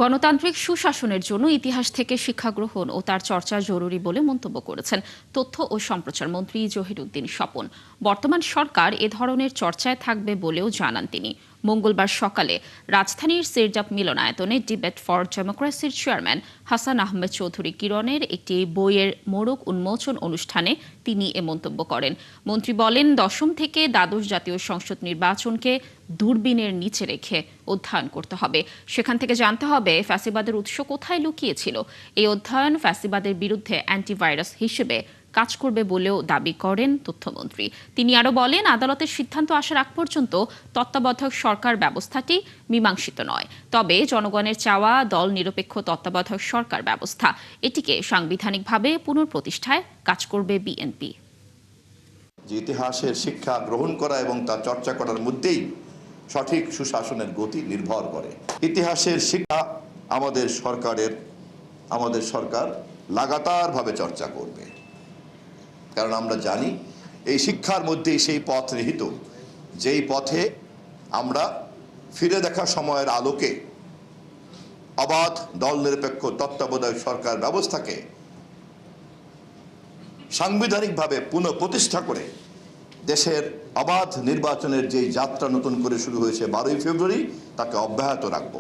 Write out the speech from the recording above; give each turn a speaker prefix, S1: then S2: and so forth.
S1: গণতান্ত্রিক সুশাসনের জন্য ইতিহাস থেকে শিক্ষা গ্রহণ ও তার চর্চা জরুরি বলে মন্তব্য করেছেন তথ্য ও সম্প্রচার মন্ত্রী জহিরুদ্দিন স্বপন। বর্তমান সরকার এ ধরনের চর্চায় থাকবে বলেও জানান তিনি। মঙ্গলবার সকালে রাজধানীর সিরজাপ মিলনায়তনে ডিবেট ফর ডেমোক্রেসির চেয়ারম্যান হাসান আহমেদ চৌধুরী কিরণের একটি বইয়ের মোড়ক উন্মোচন অনুষ্ঠানে তিনি এ মন্তব্য করেন। মন্ত্রী বলেন, দশম থেকে দ্বাদশ জাতীয় সংসদ নির্বাচনকে দূরবীনের নিচে রেখে অধ্যয়ন করতে হবে। সেখান থেকে জানতে হবে ফ্যাসিবাদের উৎস কোথায় লুকিয়েছিল। এই অধ্যয়ন ফ্যাসিবাদের বিরুদ্ধে অ্যান্টিভাইরাস হিসেবে কাজ করবে বলেও দাবি করেন তথ্যমন্ত্রী। তিনি আরও বলেন, আদালতের সিদ্ধান্ত আসার আগ পর্যন্ত তত্ত্বাবধায়ক সরকার ব্যবস্থাটি মীমাংসিত নয়। তবে জনগণের চাওয়া দল নিরপেক্ষ তত্ত্বাবধায়ক সরকার ব্যবস্থা, এটিকে সাংবিধানিকভাবে পুনঃপ্রতিষ্ঠায় কাজ করবে বিএনপি।
S2: ইতিহাসের শিক্ষা গ্রহণ করা এবং তা চর্চা করার মধ্যেই সঠিক সুশাসনের গতি নির্ভর করে। ইতিহাসের শিক্ষা আমাদের সরকার লাগাতারভাবে চর্চা করবে, কারণ আমরা জানি এই শিক্ষার মধ্যেই সেই পথ নিহিত, যেই পথে আমরা ফিরে দেখা সময়ের আলোকে অবাধ দল নিরপেক্ষ তত্ত্বাবধায়ক সরকার ব্যবস্থাকে সাংবিধানিকভাবে পুনঃপ্রতিষ্ঠা করে দেশের অবাধ নির্বাচনের যে যাত্রা নতুন করে শুরু হয়েছে 12ই ফেব্রুয়ারি, তাকে অব্যাহত রাখব।